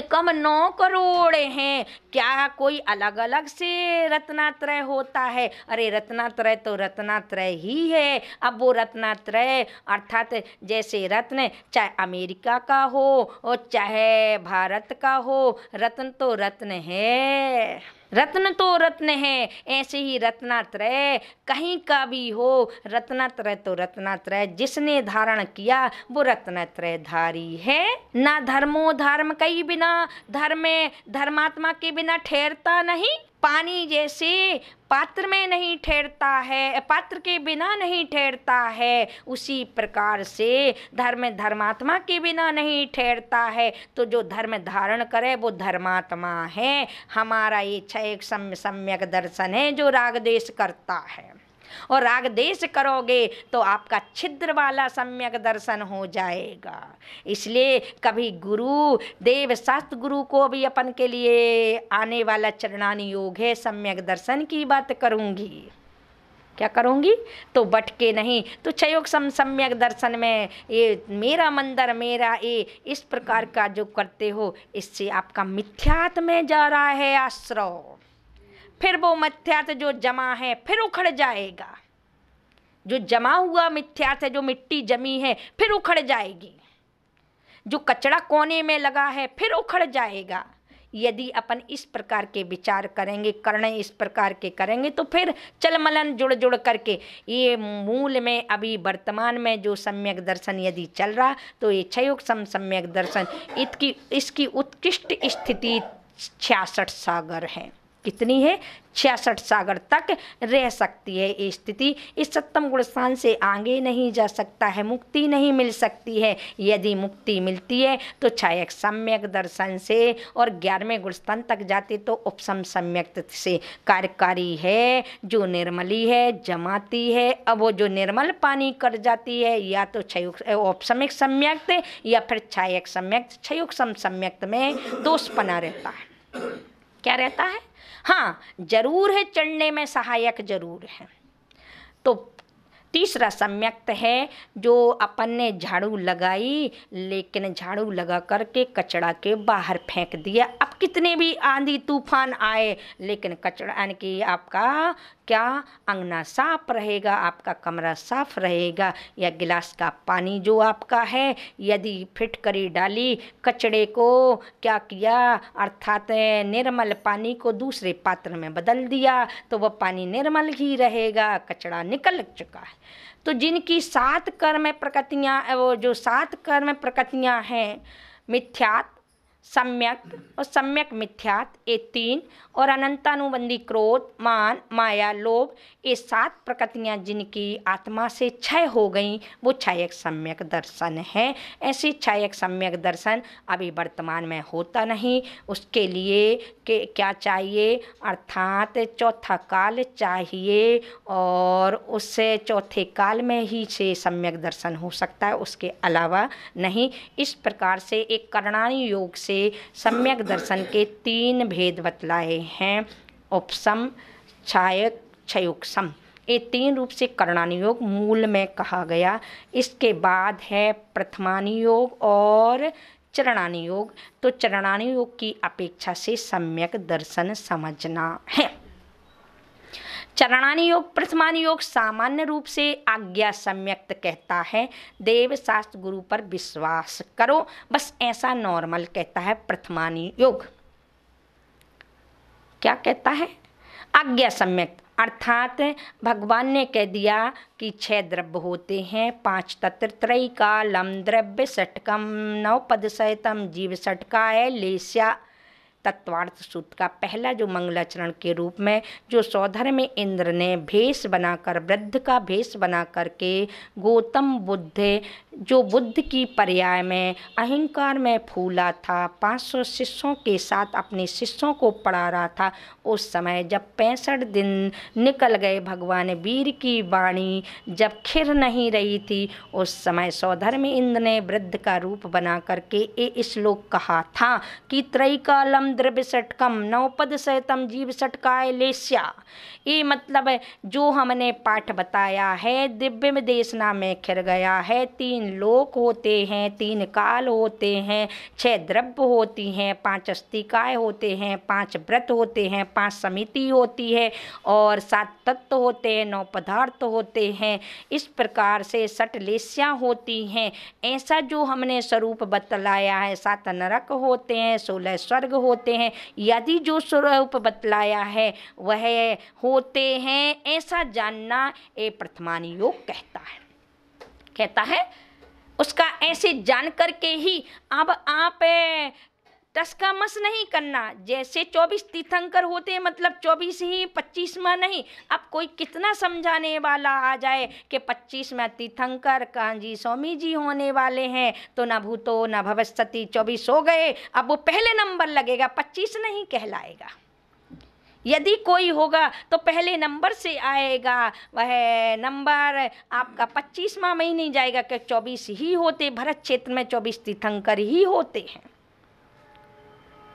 कम 9 करोड़ हैं। क्या कोई अलग अलग से रत्नात्रय होता है? अरे रत्नात्रय तो रत्नात्रय ही है। अब वो रत्नात्रय अर्थात जैसे रत्न चाहे अमेरिका का हो और चाहे भारत का हो, रत्न तो रत्न है, रत्न तो रत्न है। ऐसे ही रत्नात्रय कहीं का भी हो, रत्नात्रय तो रत्नात्रय, जिसने धारण किया वो रत्नात्रय धारी है। ना धर्मो धर्म कई बिना, धर्म धर्मात्मा के बिना ठहरता नहीं। पानी जैसे पात्र में नहीं ठहरता है, पात्र के बिना नहीं ठहरता है, उसी प्रकार से धर्म धर्मात्मा के बिना नहीं ठहरता है। तो जो धर्म धारण करे वो धर्मात्मा है। हमारा ये क्षय सम्यक दर्शन है जो राग देश करता है, और राग देश करोगे तो आपका छिद्र वाला सम्यक दर्शन हो जाएगा। इसलिए कभी गुरु देव शास्त्र गुरु को भी अपन के लिए आने वाला चरणानी योग है, सम्यक दर्शन की बात करूंगी। क्या करूंगी? तो बटके नहीं, तो क्षयोग सम्यक दर्शन में ये मेरा मंदिर मेरा ये इस प्रकार का जो करते हो, इससे आपका मिथ्यात्व में जा रहा है आश्रय। फिर वो मिथ्यात्व जो जमा है फिर उखड़ जाएगा। जो जमा हुआ मिथ्यात्व, जो मिट्टी जमी है फिर उखड़ जाएगी। जो कचरा कोने में लगा है फिर उखड़ जाएगा। यदि अपन इस प्रकार के विचार करेंगे, करने इस प्रकार के करेंगे, तो फिर चलमलन जुड़ जुड़ करके ये मूल में अभी वर्तमान में जो सम्यक दर्शन यदि चल रहा, तो ये क्षयोग सम्यक दर्शन इसकी उत्कृष्ट स्थिति 66 सागर है। कितनी है? 66 सागर तक रह सकती है ये स्थिति। इस सप्तम गुण स्थान से आगे नहीं जा सकता है, मुक्ति नहीं मिल सकती है। यदि मुक्ति मिलती है तो क्षयक सम्यक दर्शन से, और 11वें गुण स्थान तक जाते तो उपशम सम्यक से कार्यकारी है, जो निर्मली है, जमाती है। अब वो जो निर्मल पानी कर जाती है, या तो औपशमिक सम्यक्त या फिर क्षयक सम्यक्त। क्षयोग सम्यक्त में दोषपना रहता है। क्या रहता है? हाँ, जरूर है, चढ़ने में सहायक जरूर है। तो तीसरा सम्यक्त है जो अपन ने झाड़ू लगाई, लेकिन झाड़ू लगा करके कचड़ा के बाहर फेंक दिया। अब कितने भी आंधी तूफान आए, लेकिन कचड़ा यानी कि आपका क्या अंगना साफ रहेगा, आपका कमरा साफ रहेगा। या गिलास का पानी जो आपका है, यदि फिटकरी डाली, कचड़े को क्या किया, अर्थात निर्मल पानी को दूसरे पात्र में बदल दिया, तो वह पानी निर्मल ही रहेगा, कचड़ा निकल चुका है। तो जिनकी 7 कर्म प्रकृतियाँ, वो जो 7 कर्म प्रकृतियाँ हैं, मिथ्यात्, सम्यक और सम्यक मिथ्यात्, ये 3, और अनंतानुबंधी क्रोध, मान, माया, लोभ, ये 7 प्रकृतियाँ जिनकी आत्मा से क्षय हो गई, वो क्षयक सम्यक दर्शन है। ऐसे क्षयक सम्यक दर्शन अभी वर्तमान में होता नहीं। उसके लिए क्या चाहिए, अर्थात चौथा काल चाहिए, और उससे चौथे काल में ही से सम्यक दर्शन हो सकता है, उसके अलावा नहीं। इस प्रकार से एक करणानी योग से सम्यक दर्शन के 3 भेद बतलाए हैं, उपशम, क्षयक, क्षयोक्षम। ये 3 रूप से करणानी योग मूल में कहा गया। इसके बाद है प्रथमानी योग और चरणानी योग। तो चरणानी योग की अपेक्षा से सम्यक दर्शन समझना है। चरणानी योग, प्रथमानी योग सामान्य रूप से आज्ञा सम्यक्त कहता है, देव शास्त्र गुरु पर विश्वास करो, बस ऐसा नॉर्मल कहता है। प्रथमानी योग क्या कहता है? आज्ञा सम्यक्त, अर्थात भगवान ने कह दिया कि 6 द्रव्य होते हैं, 5 तत्व, त्रैकालम द्रव्य षटकम, 9 पद सहितम जीव षटका है, लेस्या। तत्वार्थ सूत्र का पहला जो मंगलाचरण के रूप में जो सौधर में इंद्र ने भेष बनाकर, वृद्ध का भेष बना करके गौतम बुद्ध जो बुद्ध की पर्याय में अहंकार में फूला था, 500 शिष्यों के साथ अपने शिष्यों को पढ़ा रहा था, उस समय जब 65 दिन निकल गए, भगवान वीर की वाणी जब खिर नहीं रही थी, उस समय सौधर में इंद्र ने वृद्ध का रूप बना करके ये श्लोक कहा था कि त्रैकालम द्रव्य षटकम नवपद सहितम जीव षटकाय लेस्या। ये मतलब है जो हमने पाठ बताया है दिव्य में देशना में खिर गया है। 3 लोक होते हैं, 3 काल होते हैं, 6 द्रव्य होती हैं, 5 अस्तिकाय होते हैं, 5 व्रत होते हैं, 5 समिति होती है और 7 तत्व होते हैं, 9 पदार्थ होते हैं। इस प्रकार से 6 लेस्या होती हैं। ऐसा जो हमने स्वरूप बतलाया है, 7 नरक होते हैं, 16 स्वर्ग होते हैं। यदि जो स्वरूप बतलाया है वह होते हैं, ऐसा जानना ये प्रथमान योग कहता है। उसका ऐसे जान करके ही अब आप टसका मस नहीं करना। जैसे 24 तीर्थंकर होते हैं मतलब 24 ही 25वां नहीं। अब कोई कितना समझाने वाला आ जाए कि 25वां तीर्थंकर कांजी स्वामी जी होने वाले हैं तो न भूतो न भविष्यति 24 हो गए, अब वो पहले नंबर लगेगा, 25 नहीं कहलाएगा। यदि कोई होगा तो पहले नंबर से आएगा, वह नंबर आपका 25वां में ही नहीं जाएगा कि 24 ही होते। भरत क्षेत्र में 24 तीर्थंकर ही होते हैं,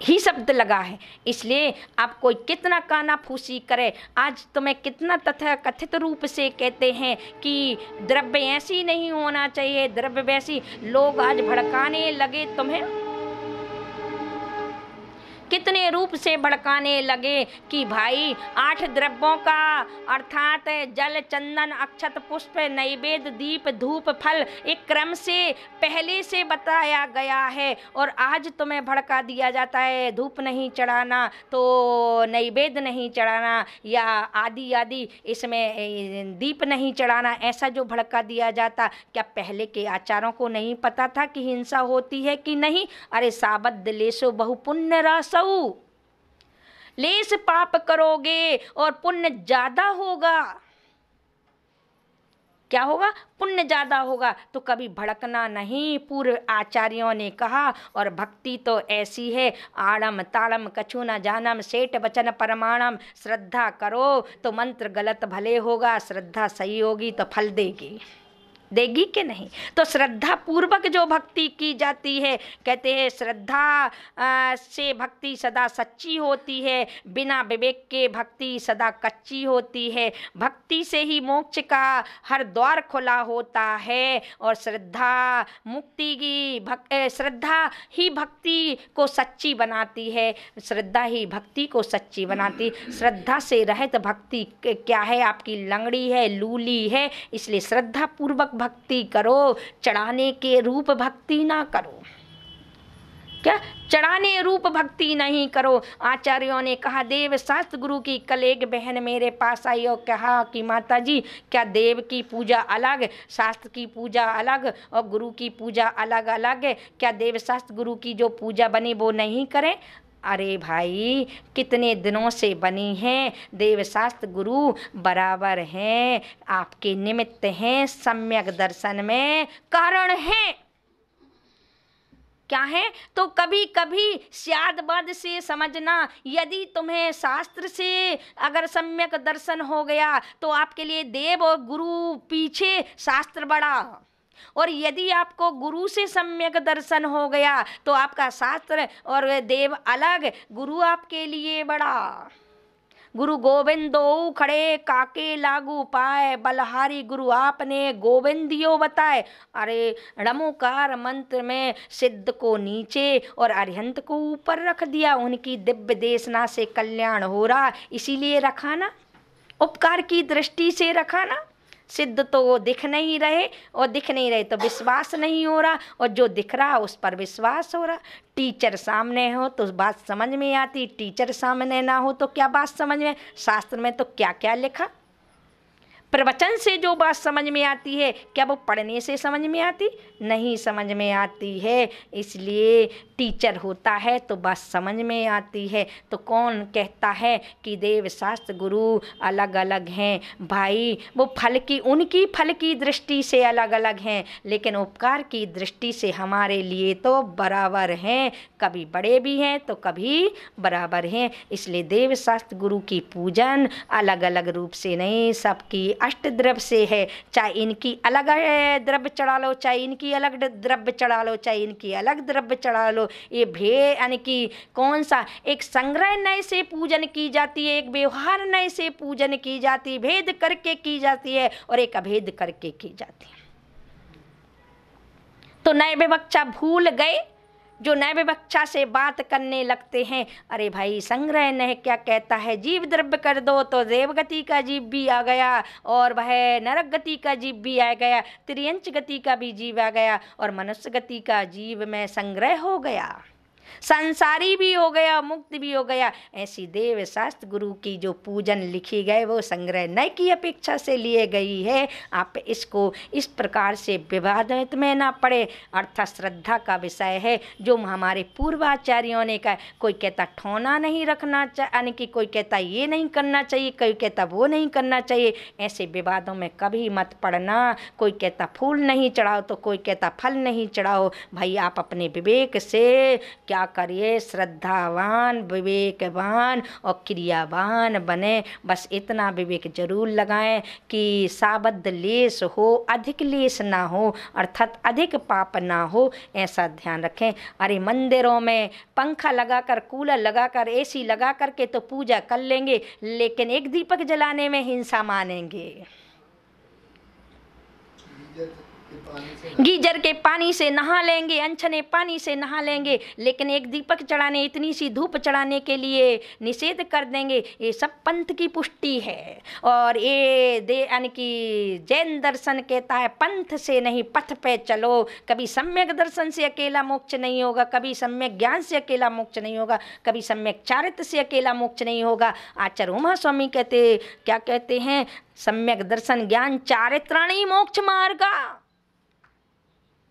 ही शब्द लगा है। इसलिए आप कोई कितना काना फूसी करे, आज तुम्हें कितना तथा कथित रूप से कहते हैं कि द्रव्य ऐसी नहीं होना चाहिए, द्रव्य वैसी, लोग आज भड़काने लगे तुम्हें, कितने रूप से भड़काने लगे कि भाई 8 द्रव्यों का अर्थात जल चंदन अक्षत पुष्प नैवेद्य दीप धूप फल एक क्रम से पहले से बताया गया है और आज तुम्हें भड़का दिया जाता है धूप नहीं चढ़ाना तो नैवेद्य नहीं चढ़ाना या आदि आदि इसमें दीप नहीं चढ़ाना, ऐसा जो भड़का दिया जाता। क्या पहले के आचारों को नहीं पता था कि हिंसा होती है कि नहीं? अरे साबद्ध लेसो बहु पुण्य रासौ, लेस पाप करोगे और पुण्य ज्यादा होगा। क्या होगा? पुण्य ज्यादा होगा। तो कभी भड़कना नहीं, पूर्व आचार्यों ने कहा। और भक्ति तो ऐसी है, आड़म ताड़म कछु न जानम सेठ वचन परमाणम। श्रद्धा करो तो मंत्र गलत भले होगा, श्रद्धा सही होगी तो फल देगी कि नहीं? तो श्रद्धा पूर्वक जो भक्ति की जाती है, कहते हैं श्रद्धा से भक्ति सदा सच्ची होती है, बिना विवेक के भक्ति सदा कच्ची होती है। भक्ति से ही मोक्ष का हर द्वार खुला होता है और श्रद्धा मुक्ति की श्रद्धा ही भक्ति को सच्ची बनाती है, श्रद्धा ही भक्ति को सच्ची बनाती। श्रद्धा से रहित भक्ति क्या है? आपकी लंगड़ी है, लूली है। इसलिए श्रद्धा पूर्वक भक्ति करो, चढ़ाने के रूप भक्ति ना करो। क्या? चढ़ाने रूप भक्ति नहीं करो। आचार्यों ने कहा, देव शास्त्र गुरु की कल एक बहन मेरे पास आई और कहा कि माता जी क्या देव की पूजा अलग, शास्त्र की पूजा अलग और गुरु की पूजा अलग अलग है, क्या देव शास्त्र गुरु की जो पूजा बनी वो नहीं करें? अरे भाई कितने दिनों से बनी हैं, देवशास्त्र गुरु बराबर हैं, आपके निमित्त हैं, सम्यक दर्शन में कारण हैं। क्या है? तो कभी कभी स्यादवाद से समझना, यदि तुम्हें शास्त्र से अगर सम्यक दर्शन हो गया तो आपके लिए देव और गुरु पीछे, शास्त्र बड़ा। और यदि आपको गुरु से सम्यक दर्शन हो गया तो आपका शास्त्र और देव अलग, गुरु आपके लिए बड़ा। गुरु गोविंदो खड़े काके लागू पाए, बलहारी गुरु आपने गोविंदियो बताए। अरे णमोकार मंत्र में सिद्ध को नीचे और अरिहंत को ऊपर रख दिया, उनकी दिव्य देशना से कल्याण हो रहा, इसीलिए रखा ना, उपकार की दृष्टि से रखा ना। सिद्ध तो वो दिख नहीं रहे और दिख नहीं रहे तो विश्वास नहीं हो रहा, और जो दिख रहा उस पर विश्वास हो रहा। टीचर सामने हो तो बात समझ में आती, टीचर सामने ना हो तो क्या बात समझ में? शास्त्र में तो क्या क्या लिखा, प्रवचन से जो बात समझ में आती है, क्या वो पढ़ने से समझ में आती? नहीं समझ में आती है। इसलिए टीचर होता है तो बात समझ में आती है। तो कौन कहता है कि देव शास्त्र गुरु अलग अलग हैं? भाई वो फल की, उनकी फल की दृष्टि से अलग अलग हैं, लेकिन उपकार की दृष्टि से हमारे लिए तो बराबर हैं, कभी बड़े भी हैं तो कभी बराबर हैं। इसलिए देव शास्त्र गुरु की पूजन अलग अलग रूप से नहीं, सबकी अष्टद्रव्य से है, चाहे इनकी अलग द्रव्य चढ़ा लो, चाहे इनकी अलग द्रव्य चढ़ा लो, चाहे इनकी अलग द्रव्य चढ़ा लो, ये भेद यानी कि कौन सा, एक संग्रह नय से पूजन की जाती है, एक व्यवहार नय से पूजन की जाती है, भेद करके की जाती है और एक अभेद करके की जाती है। तो नए विवक्षा भूल गए, जो नए विवक्षा से बात करने लगते हैं, अरे भाई संग्रह नय क्या कहता है, जीव द्रव्य कर दो तो देवगति का जीव भी आ गया और वह नरक गति का जीव भी आ गया, त्रियंच गति का भी जीव आ गया और मनुष्य गति का जीव में संग्रह हो गया, संसारी भी हो गया, मुक्त भी हो गया। ऐसी देव शास्त्र गुरु की जो पूजन लिखी गए वो संग्रह नय की अपेक्षा से लिए गई है। आप इसको इस प्रकार से विवादित में ना पड़े, अर्थात श्रद्धा का विषय है जो हमारे पूर्वाचार्यों ने कहा। कोई कहता ठौना नहीं रखना चाहिए, यानी कि कोई कहता ये नहीं करना चाहिए, कोई कहता वो नहीं करना चाहिए। ऐसे विवादों में कभी मत पड़ना। कोई कहता फूल नहीं चढ़ाओ तो कोई कहता फल नहीं चढ़ाओ। भाई आप अपने विवेक से क्या करिए, श्रद्धावान, विवेकवान और क्रियावान बने। बस इतना विवेक जरूर लगाएं कि साबद्ध लेस हो, अधिक लेस ना हो, अर्थात अधिक पाप ना हो, ऐसा ध्यान रखें। अरे मंदिरों में पंखा लगाकर, कूलर लगाकर, एसी लगा करके तो पूजा कर लेंगे, लेकिन एक दीपक जलाने में हिंसा मानेंगे। गीजर के पानी से नहा लेंगे, अनछने पानी से नहा लेंगे, लेकिन एक दीपक चढ़ाने, इतनी सी धूप चढ़ाने के लिए निषेध कर देंगे। ये सब पंथ की पुष्टि है। और ये यानी कि जैन दर्शन कहता है पंथ से नहीं पथ पे चलो। कभी सम्यक दर्शन से अकेला मोक्ष नहीं होगा, कभी सम्यक ज्ञान से अकेला मोक्ष नहीं होगा, कभी सम्यक चारित्र से अकेला मोक्ष नहीं होगा। आचार्य उमा स्वामी क्या कहते हैं, सम्यक दर्शन ज्ञान चारित्राणी मोक्ष मार्ग,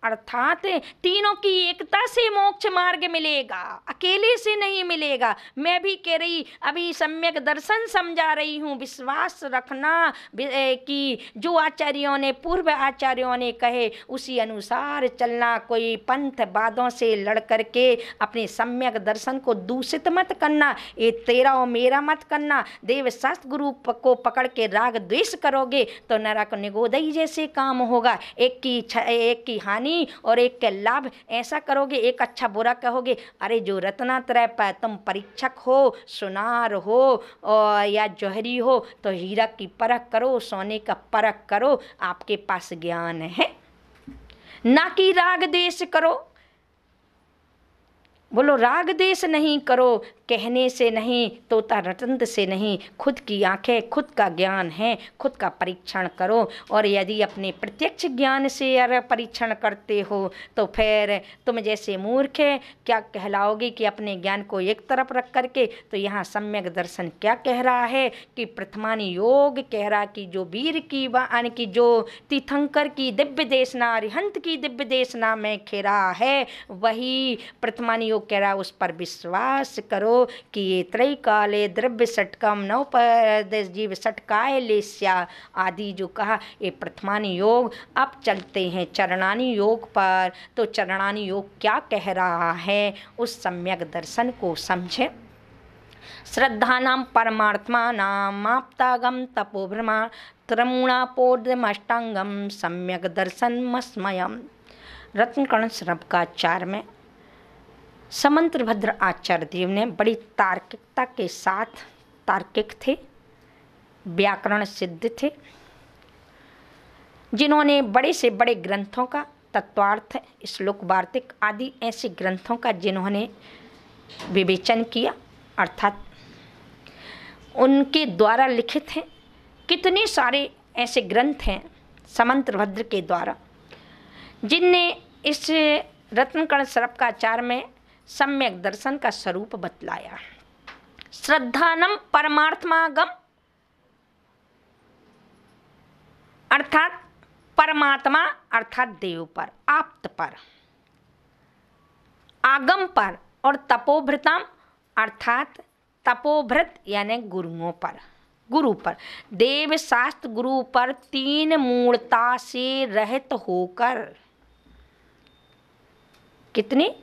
अर्थात तीनों की एकता से मोक्ष मार्ग मिलेगा, अकेले से नहीं मिलेगा। मैं भी कह रही, अभी सम्यक दर्शन समझा रही हूँ। विश्वास रखना कि जो आचार्यों ने, पूर्व आचार्यों ने कहे उसी अनुसार चलना। कोई पंथ वादों से लड़ करके अपने सम्यक दर्शन को दूषित मत करना। ये तेरा और मेरा मत करना। देव शास्त्र गुरु को पकड़ के राग द्वेष करोगे तो नरक निगोदई जैसे काम होगा। एक की हानि और एक के लाभ, ऐसा करोगे। एक अच्छा बुरा कहोगे, अरे जो रत्नात्रय पर तुम परीक्षक हो, सुनार हो और या जौहरी हो तो हीरा की परख करो, सोने का परख करो। आपके पास ज्ञान है, ना कि राग देश करो। बोलो राग देश नहीं करो, कहने से नहीं, तोता रटंत से नहीं। खुद की आंखें, खुद का ज्ञान है, खुद का परीक्षण करो। और यदि अपने प्रत्यक्ष ज्ञान से अगर परीक्षण करते हो तो फिर तुम जैसे मूर्ख क्या कहलाओगे कि अपने ज्ञान को एक तरफ रख करके। तो यहाँ सम्यक दर्शन क्या कह रहा है कि प्रथमानी योग कह रहा कि जो वीर की यानी कि जो तीर्थंकर की दिव्य देशना, अरिहंत की दिव्य देशना में खेरा है, वही प्रथमानी योग कह रहा, उस पर विश्वास करो कि ये त्रय काले द्रव्य षटकम नव परदेश जीव षटकाय लेस्या आदि जो कहा, ये प्रथमानी योग। अब चलते हैं चरणानी योग पर। तो चरणानी योग क्या कह रहा है, उस सम्यक दर्शन को समझें। श्रद्धानां परमात्मानां माप्तागम तपोभ्रमा त्रमूणापोर्धमष्टांगम सम्यक दर्शनमस्मयम्। रत्नकर्ण श्रवकाचार्य में समंत्रभद्र आचार्य देव ने बड़ी तार्किकता के साथ, तार्किक थे, व्याकरण सिद्ध थे, जिन्होंने बड़े से बड़े ग्रंथों का तत्वार्थ, श्लोक वार्तिक आदि ऐसे ग्रंथों का जिन्होंने विवेचन किया, अर्थात उनके द्वारा लिखित हैं। कितने सारे ऐसे ग्रंथ हैं समंत्रभद्र के द्वारा जिनने इस रत्नकर्ण श्रवकाचार्य में सम्यक दर्शन का स्वरूप बतलाया। श्रद्धानम परमात्मागम, अर्थात परमात्मा अर्थात देव पर, आप्त पर, आगम पर, और तपोभृतम अर्थात तपोभृत यानी गुरुओं पर, गुरु पर, देव शास्त्र गुरु पर तीन मूर्ता से रहित होकर। कितनी?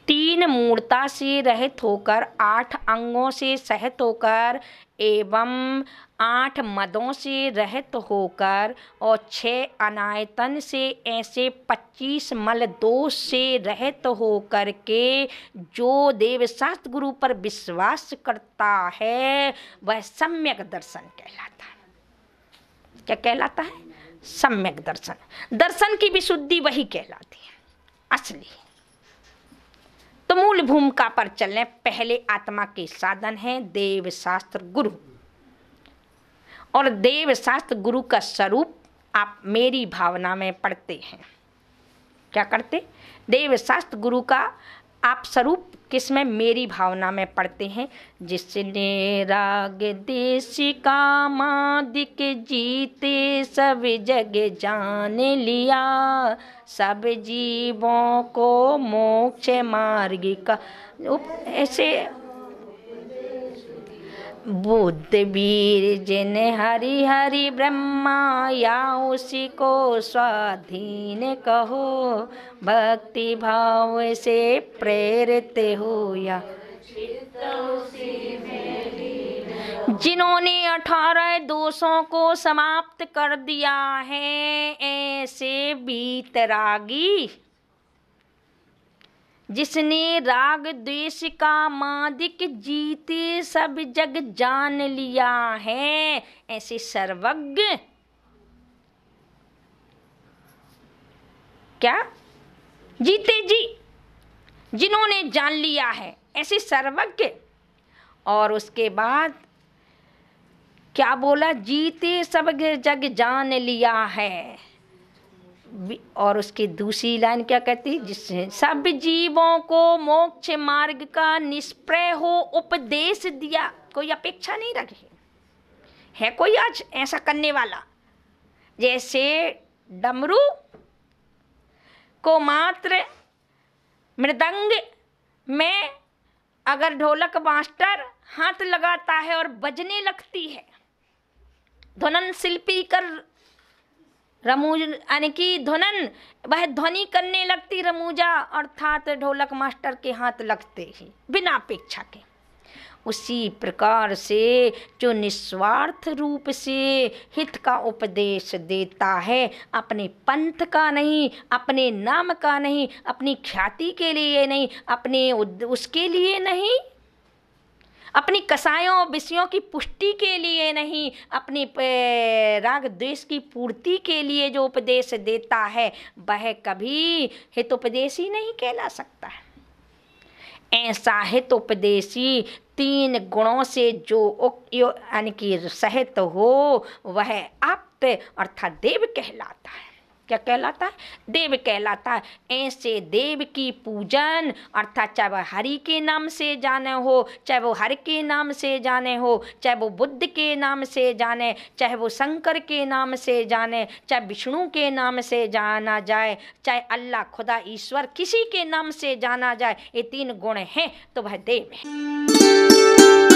तीन मूर्ता से रहित होकर, 8 अंगों से सहित होकर एवं 8 मदों से रहित होकर और 6 अनायतन से ऐसे 25 मल दोष से रहित होकर के जो देवशास्त्र गुरु पर विश्वास करता है वह सम्यक दर्शन कहलाता है। क्या कहलाता है? सम्यक दर्शन। दर्शन की विशुद्धि वही कहलाती है असली। तो मूल भूमिका पर चलें। पहले आत्मा के साधन है देव शास्त्र गुरु, और देव शास्त्र गुरु का स्वरूप आप मेरी भावना में पढ़ते हैं। क्या करते? देव शास्त्र गुरु का आप स्वरूप किसमें? मेरी भावना में पढ़ते हैं। जिसने राग देश कामादिक जीते सब जग जान लिया, सब जीवों को मोक्ष मार्ग का ऐसे बुद्ध वीर जिन हरि हरि ब्रह्मा, या उसी को स्वाधीन कहो, भक्ति भाव से प्रेरित हो या जिन्होंने 18 दोषों को समाप्त कर दिया है, ऐसे वीतरागी। जिसने राग द्वेष का मादिक जीते सब जग जान लिया है, ऐसे सर्वज्ञ। क्या? जीते जी, जिन्होंने जान लिया है, ऐसे सर्वज्ञ। और उसके बाद क्या बोला? जीते सब जग जान लिया है। और उसकी दूसरी लाइन क्या कहती? जिससे सब जीवों को मोक्ष मार्ग का निष्प्रय हो उपदेश दिया। कोई अपेक्षा नहीं रखी है कोई आज ऐसा करने वाला। जैसे डमरू को मात्र मृदंग में अगर ढोलक मास्टर हाथ लगाता है और बजने लगती है, ध्वनन शिल्पी कर रमूज यानी कि ध्वनन वह ध्वनि करने लगती रमूजा, अर्थात ढोलक मास्टर के हाथ लगते ही बिना अपेक्षा के। उसी प्रकार से जो निस्वार्थ रूप से हित का उपदेश देता है, अपने पंथ का नहीं, अपने नाम का नहीं, अपनी ख्याति के लिए नहीं, अपने उसके लिए नहीं, अपनी कसायों विषयों की पुष्टि के लिए नहीं, अपनी राग द्वेष की पूर्ति के लिए जो उपदेश देता है वह कभी हितोपदेशी नहीं कहला सकता है। ऐसा हितोपदेशी 3 गुणों से जो यानी कि सहित हो वह आप्त अर्थात देव कहलाता है। क्या कहलाता है? देव कहलाता है। ऐसे देव की पूजन अर्थात चाहे वह हरि के नाम से जाने हो, चाहे वो हर के नाम से जाने हो, चाहे वो बुद्ध के नाम से जाने, चाहे वो शंकर के नाम से जाने, चाहे विष्णु के नाम से जाना जाए, चाहे अल्लाह खुदा ईश्वर किसी के नाम से जाना जाए, ये 3 गुण हैं तो वह देव है।